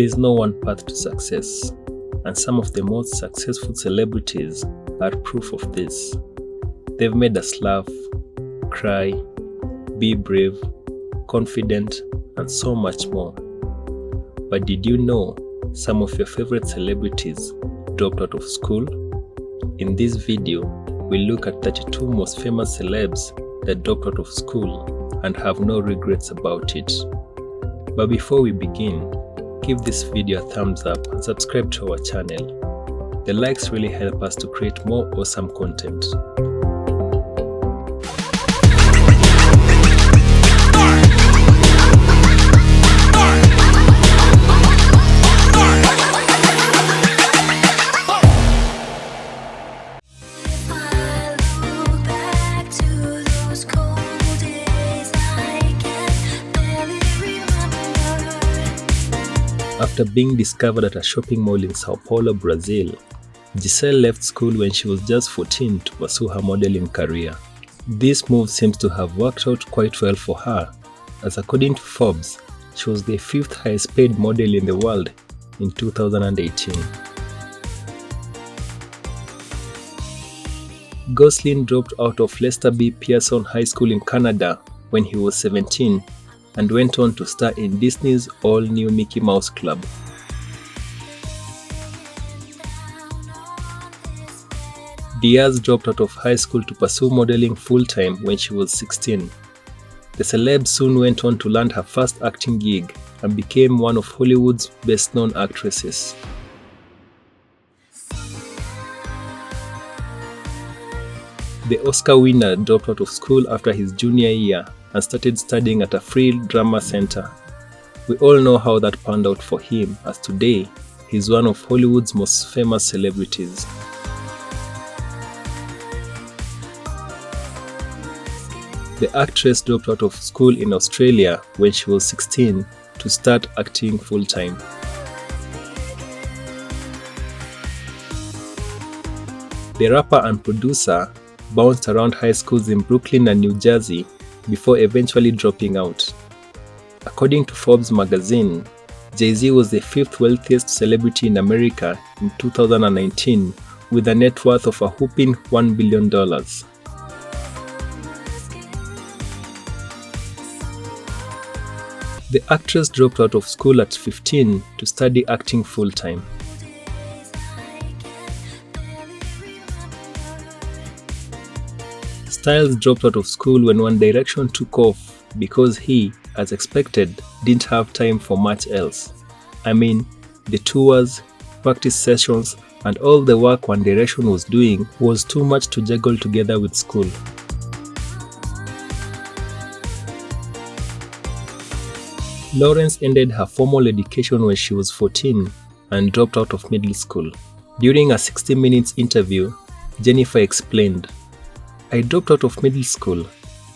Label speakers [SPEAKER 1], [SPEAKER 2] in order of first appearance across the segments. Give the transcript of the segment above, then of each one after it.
[SPEAKER 1] There is no one path to success, and some of the most successful celebrities are proof of this. They've made us laugh, cry, be brave, confident, and so much more. But did you know some of your favorite celebrities dropped out of school? In this video, we'll look at 32 most famous celebs that dropped out of school and have no regrets about it. But before we begin, give this video a thumbs up and subscribe to our channel. The likes really help us to create more awesome content. After being discovered at a shopping mall in Sao Paulo, Brazil, Giselle left school when she was just 14 to pursue her modeling career. This move seems to have worked out quite well for her, as according to Forbes, she was the 5th highest paid model in the world in 2018. Gosling dropped out of Lester B. Pearson High School in Canada when he was 17 and went on to star in Disney's all-new Mickey Mouse Club. Diaz dropped out of high school to pursue modeling full-time when she was 16. The celeb soon went on to land her first acting gig and became one of Hollywood's best-known actresses. The Oscar winner dropped out of school after his junior year and started studying at a free drama center. We all know how that panned out for him, as today he's one of Hollywood's most famous celebrities. The actress dropped out of school in Australia when she was 16 to start acting full-time. The rapper and producer bounced around high schools in Brooklyn and New Jersey before eventually dropping out. According to Forbes magazine, Jay-Z was the 5th wealthiest celebrity in America in 2019 with a net worth of a whopping $1 billion. The actress dropped out of school at 15 to study acting full-time. Styles dropped out of school when One Direction took off because he, as expected, didn't have time for much else. I mean, the tours, practice sessions, and all the work One Direction was doing was too much to juggle together with school. Lawrence ended her formal education when she was 14 and dropped out of middle school. During a 60 Minutes interview, Jennifer explained, "I dropped out of middle school.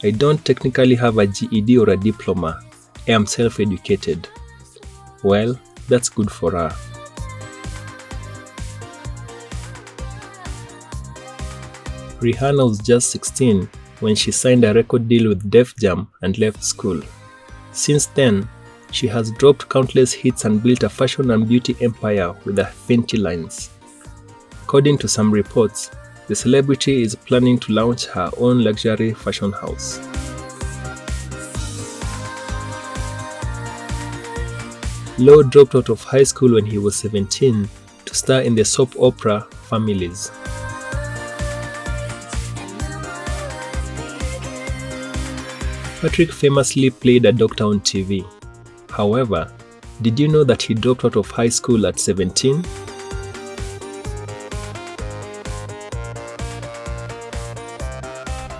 [SPEAKER 1] I don't technically have a GED or a diploma. I am self-educated." Well, that's good for her. Rihanna was just 16 when she signed a record deal with Def Jam and left school. Since then, she has dropped countless hits and built a fashion and beauty empire with her Fenty lines. According to some reports, the celebrity is planning to launch her own luxury fashion house. Lowe dropped out of high school when he was 17 to star in the soap opera Families. Patrick famously played a doctor on TV. However, did you know that he dropped out of high school at 17?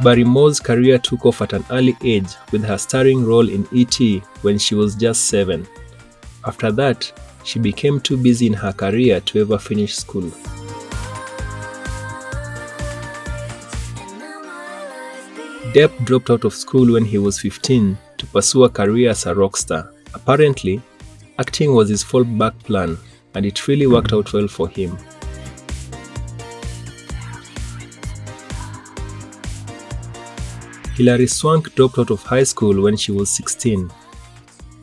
[SPEAKER 1] Barrymore's career took off at an early age with her starring role in E.T. when she was just 7. After that, she became too busy in her career to ever finish school. Depp dropped out of school when he was 15 to pursue a career as a rock star. Apparently, acting was his fallback plan, and it really worked out well for him. Hilary Swank dropped out of high school when she was 16.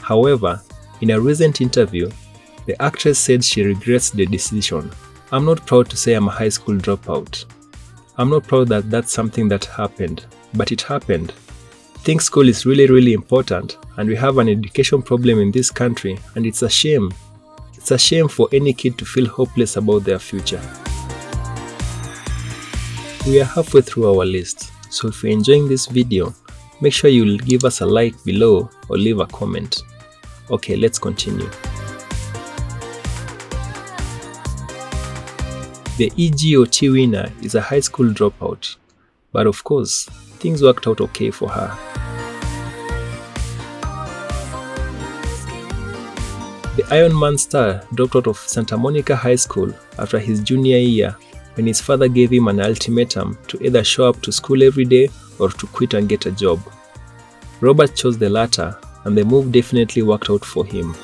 [SPEAKER 1] However, in a recent interview, The actress said she regrets the decision. "I'm not proud to say I'm a high school dropout. I'm not proud that that's something that happened, but it happened. I think school is really important, and we have an education problem in this country, and it's a shame. It's a shame for any kid to feel hopeless about their future." We are halfway through our list, so if you're enjoying this video, make sure you'll give us a like below or leave a comment. Okay, let's continue. The EGOT winner is a high school dropout, but of course, things worked out okay for her. The Iron Man star dropped out of Santa Monica High School after his junior year when his father gave him an ultimatum to either show up to school every day or to quit and get a job. Robert chose the latter, and the move definitely worked out for him.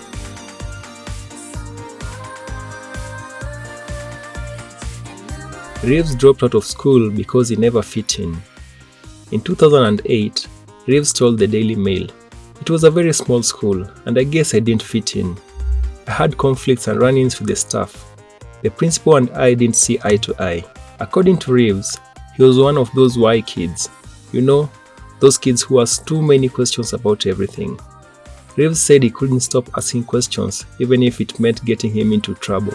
[SPEAKER 1] Reeves dropped out of school because he never fit in. In 2008, Reeves told the Daily Mail, "It was a very small school, and I guess I didn't fit in. I had conflicts and run-ins with the staff. The principal and I didn't see eye to eye." According to Reeves, he was one of those why kids. You know, those kids who ask too many questions about everything. Reeves said he couldn't stop asking questions even if it meant getting him into trouble.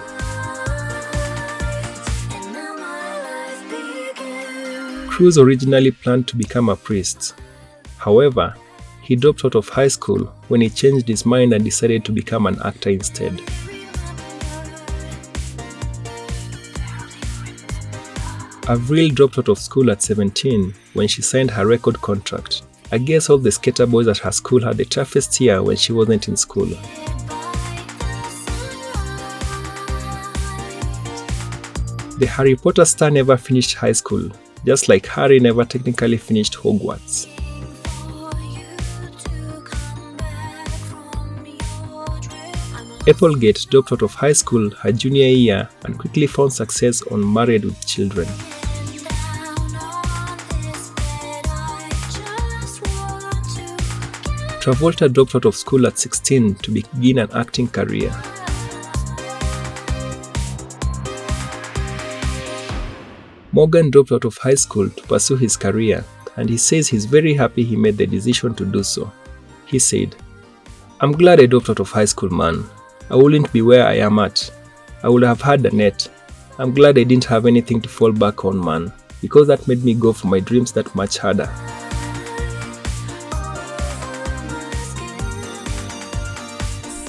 [SPEAKER 1] Cruz originally planned to become a priest. However, he dropped out of high school when he changed his mind and decided to become an actor instead. Avril dropped out of school at 17 when she signed her record contract. I guess all the skater boys at her school had the toughest year when she wasn't in school. The Harry Potter star never finished high school, just like Harry never technically finished Hogwarts. Applegate dropped out of high school her junior year and quickly found success on Married with Children. Travolta dropped out of school at 16 to begin an acting career. Morgan dropped out of high school to pursue his career, and he says he's very happy he made the decision to do so. He said, "I'm glad I dropped out of high school, man. I wouldn't be where I am at. I would have had a net. I'm glad I didn't have anything to fall back on, man, because that made me go for my dreams that much harder."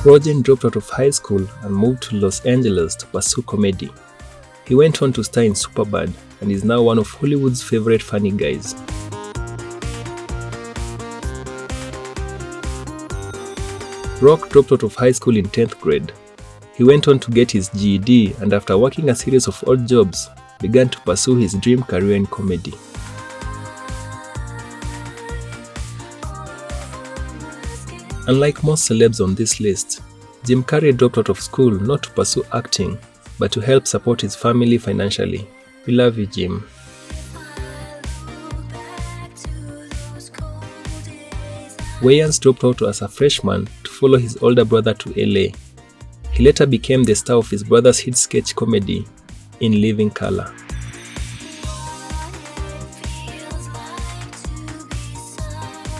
[SPEAKER 1] Rogen dropped out of high school and moved to Los Angeles to pursue comedy. He went on to star in Superbad and is now one of Hollywood's favorite funny guys. Rock dropped out of high school in 10th grade. He went on to get his GED and after working a series of odd jobs, began to pursue his dream career in comedy. Unlike most celebs on this list, Jim Carrey dropped out of school not to pursue acting, but to help support his family financially. We love you, Jim. Wayans dropped out as a freshman to follow his older brother to LA. He later became the star of his brother's hit sketch comedy, In Living Color.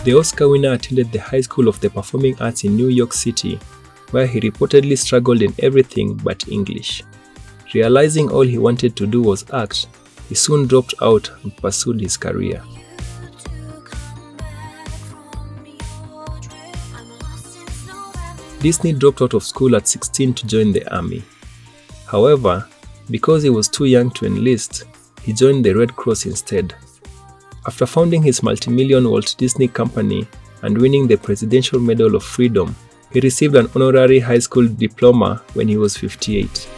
[SPEAKER 1] The Oscar winner attended the High School of the Performing Arts in New York City, where he reportedly struggled in everything but English. Realizing all he wanted to do was act, he soon dropped out and pursued his career. Disney dropped out of school at 16 to join the army. However, because he was too young to enlist, he joined the Red Cross instead. After founding his multi-million Walt Disney Company and winning the Presidential Medal of Freedom, he received an honorary high school diploma when he was 58.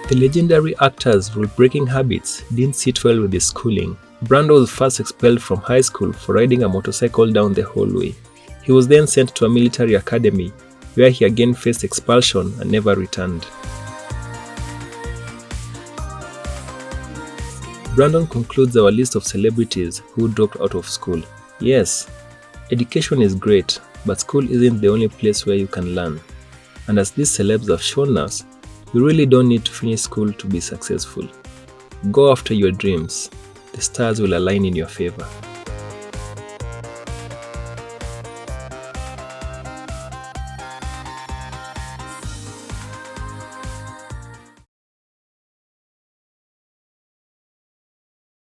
[SPEAKER 1] The legendary actor's rule-breaking habits didn't sit well with his schooling. Brando was first expelled from high school for riding a motorcycle down the hallway. He was then sent to a military academy, where he again faced expulsion and never returned. Brandon concludes our list of celebrities who dropped out of school. Yes, education is great, But school isn't the only place where you can learn. And as these celebs have shown us, you really don't need to finish school to be successful. Go after your dreams. The stars will align in your favor.